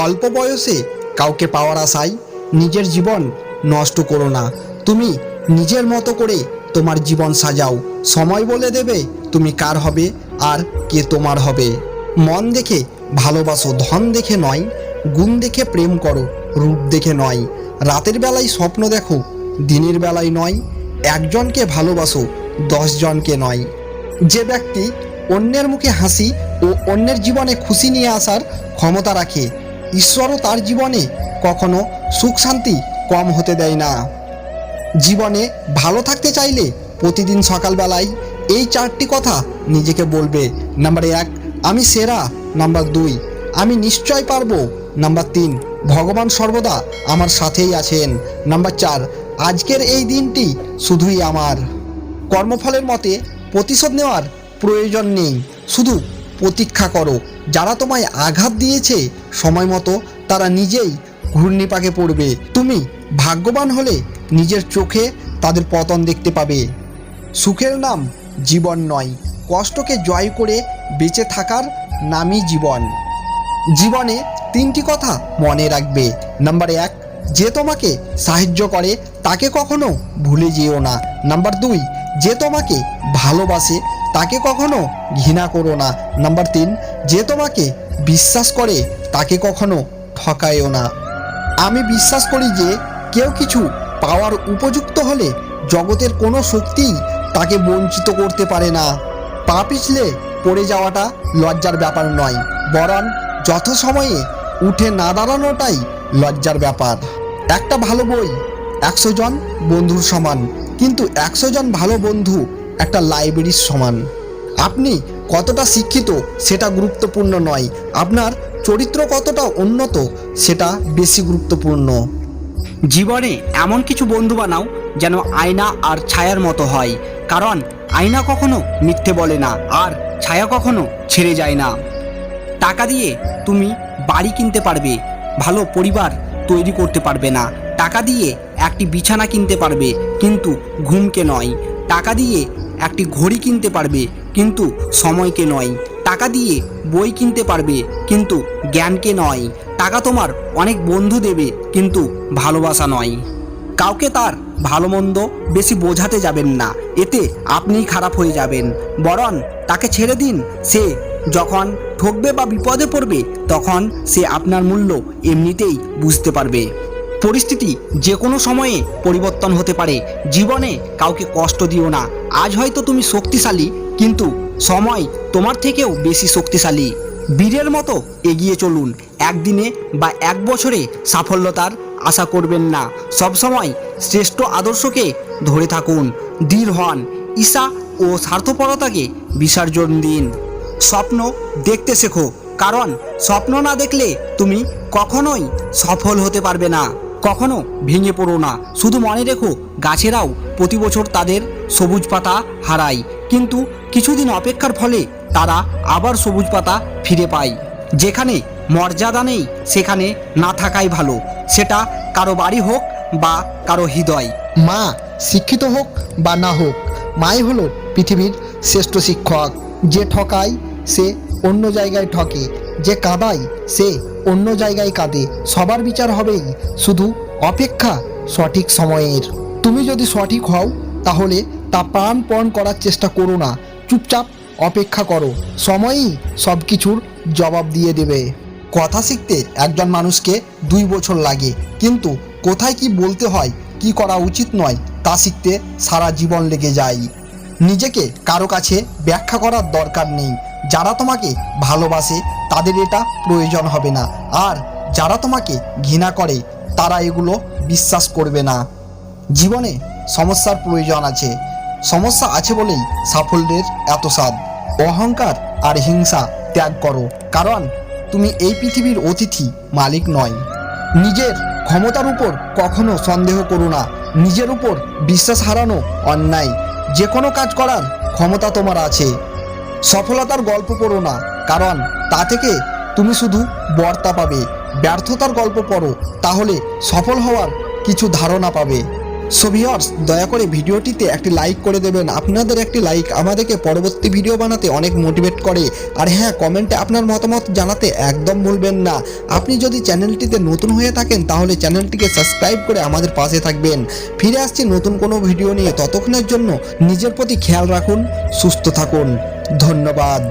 অল্প বয়সে কাউকে পাওয়ার আশায় নিজের জীবন নষ্ট করো না। তুমি নিজের মতো করে তোমার জীবন সাজাও। সময় বলে দেবে তুমি কার হবে আর কে তোমার হবে। মন দেখে ভালোবাসো, ধন দেখে নয়। গুণ দেখে প্রেম করো, রূপ দেখে নয়। রাতের বেলায় স্বপ্ন দেখো, দিনের বেলায় নয়। একজনকে ভালোবাসো, 10 জনকে নয়। যে ব্যক্তি অন্যের মুখে হাসি ও অন্যের জীবনে খুশি নিয়ে আসার ক্ষমতা রাখে, ঈশ্বরও তার জীবনে কখনো সুখ শান্তি কম হতে দেয় না। জীবনে ভালো থাকতে চাইলে প্রতিদিন সকালবেলায় এই 4টি কথা নিজেকে বলবে। নাম্বার 1, আমি সেরা। নাম্বার 2, আমি নিশ্চয় পারবো। নাম্বার 3, ভগবান সর্বদা আমার সাথেই আছেন। নাম্বার 4, আজকের এই দিনটি শুধুই আমার। কর্মফলের মতে প্রতিশোধ নেওয়ার প্রয়োজন নেই, শুধু প্রতীক্ষা করো। যারা তোমায় আঘাত দিয়েছে সময় মতো তারা নিজেই ঘূর্ণিপাকে পড়বে। তুমি ভাগ্যবান হলে নিজের চোখে তাদের পতন দেখতে পাবে। সুখের নাম জীবন নয়, কষ্টকে জয় করে বেঁচে থাকার নামই জীবন। জীবনে 3টি কথা মনে রাখবে। নাম্বার 1, যে তোমাকে সাহায্য করে তাকে কখনো ভুলে যেও না। নাম্বার 2, যে তোমাকে ভালোবাসে তাকে কখনো ঘৃণা করো না। নাম্বার 3, যে তোমাকে বিশ্বাস করে তাকে কখনো ঠকায়ও না। আমি বিশ্বাস করি যে কেউ কিছু পাওয়ার উপযুক্ত হলে জগতের কোনো শক্তিই তাকে বঞ্চিত করতে পারে না। পা পিছলে পড়ে যাওয়াটা লজ্জার ব্যাপার নয়, বরং যথাসময়ে উঠে না দাঁড়ানোটাই লজ্জার ব্যাপার। একটা ভালো বই 100 জন বন্ধুর সমান, কিন্তু 100 জন ভালো বন্ধু একটা লাইব্রেরির সমান। আপনি কতটা শিক্ষিত সেটা গুরুত্বপূর্ণ নয়, আপনার চরিত্র কতটা উন্নত সেটা বেশি গুরুত্বপূর্ণ। জীবনে এমন কিছু বন্ধু বানাও যেন আয়না আর ছায়ার মতো হয়, কারণ আয়না কখনো মিথ্যে বলে না আর ছায়া কখনো ছেড়ে যায় না। টাকা দিয়ে তুমি বাড়ি কিনতে পারবে, ভালো পরিবার তৈরি করতে পারবে না। টাকা দিয়ে একটি বিছানা কিনতে পারবে, কিন্তু ঘুমকে নয়। টাকা দিয়ে একটি ঘড়ি কিনতে পারবে, কিন্তু সময়কে নয়। টাকা দিয়ে বই কিনতে পারবে, কিন্তু জ্ঞানকে নয়। টাকা তোমার অনেক বন্ধু দেবে, কিন্তু ভালোবাসা নয়। কাউকে তার ভালো মন্দ বেশি বোঝাতে যাবেন না, এতে আপনিই খারাপ হয়ে যাবেন। বরং তাকে ছেড়ে দিন, সে যখন ঠকবে বা বিপদে পড়বে তখন সে আপনার মূল্য এমনিতেই বুঝতে পারবে। পরিস্থিতি যে কোনো সময়ে পরিবর্তন হতে পারে। জীবনে কাউকে কষ্ট দিও না। আজ হয়তো তুমি শক্তিশালী, কিন্তু সময় তোমার থেকেও বেশি শক্তিশালী। বীরের মতো এগিয়ে চলুন। একদিনে বা 1 বছরে সাফল্যতার আশা করবেন না। সবসময় শ্রেষ্ঠ আদর্শকে ধরে থাকুন। দৃঢ় হন। ঈর্ষা ও স্বার্থপরতাকে বিসর্জন দিন। স্বপ্ন দেখতে শেখো, কারণ স্বপ্ন না দেখলে তুমি কখনোই সফল হতে পারবে না। কখনো ভেঙে পড়ো না। শুধু মনে রেখো, গাছেরাও প্রতি বছর তাদের সবুজ পাতা হারায়, কিন্তু কিছুদিন অপেক্ষার ফলে তারা আবার সবুজ পাতা ফিরে পায়। যেখানে মর্যাদা নেই সেখানে না থাকাই ভালো, সেটা কারো বাড়ি হোক বা কারো হৃদয়। মা শিক্ষিত হোক বা না হোক, মাই হলো পৃথিবীর শ্রেষ্ঠ শিক্ষক। যে ঠকায় সে অন্য জায়গায় ঠকে, যে কাঁদায় সে অন্য জায়গায় কাঁদে। সবার বিচার হবেই, শুধু অপেক্ষা সঠিক সময়ের। তুমি যদি সঠিক হও তাহলে তা প্রাণপণ করার চেষ্টা করো না, চুপচাপ অপেক্ষা করো। সময়ই সব কিছুর জবাব দিয়ে দেবে। কথা শিখতে একজন মানুষকে 2 বছর লাগে, কিন্তু কোথায় কি বলতে হয়, কি করা উচিত নয় তা শিখতে সারা জীবন লেগে যায়। নিজেকে কারো কাছে ব্যাখ্যা করার দরকার নেই। যারা তোমাকে ভালোবাসে তাদের এটা প্রয়োজন হবে না, আর যারা তোমাকে ঘৃণা করে তারা এগুলো বিশ্বাস করবে না। জীবনে সমস্যার প্রয়োজন আছে, সমস্যা আছে বলেই সাফল্যের এত স্বাদ। অহংকার আর হিংসা ত্যাগ করো, কারণ তুমি এই পৃথিবীর অতিথি, মালিক নয়। নিজের ক্ষমতার উপর কখনো সন্দেহ করো না। নিজের উপর বিশ্বাস হারানো অন্যায়। যে কোনো কাজ করার ক্ষমতা তোমার আছে। সফলতার গল্প পড়ো না, কারণ তা থেকে তুমি শুধু বর্তা পাবে। ব্যর্থতার গল্প পড়ো, তাহলে সফল হওয়ার কিছু ধারণা পাবে। সো ভিউয়ার্স, দয়া করে ভিডিওটিতে একটি লাইক করে দেবেন। আপনাদের একটি লাইক আমাদেরকে পরবর্তী ভিডিও বানাতে অনেক মোটিভেট করে। আর হ্যাঁ, কমেন্টে আপনার মতামত জানাতে একদম ভুলবেন না। আপনি যদি চ্যানেলটিতে নতুন হয়ে থাকেন তাহলে চ্যানেলটিকে সাবস্ক্রাইব করে আমাদের পাশে থাকবেন। ফিরে আসছি নতুন কোনো ভিডিও নিয়ে। ততক্ষণের জন্য নিজের প্রতি খেয়াল রাখুন, সুস্থ থাকুন। ধন্যবাদ।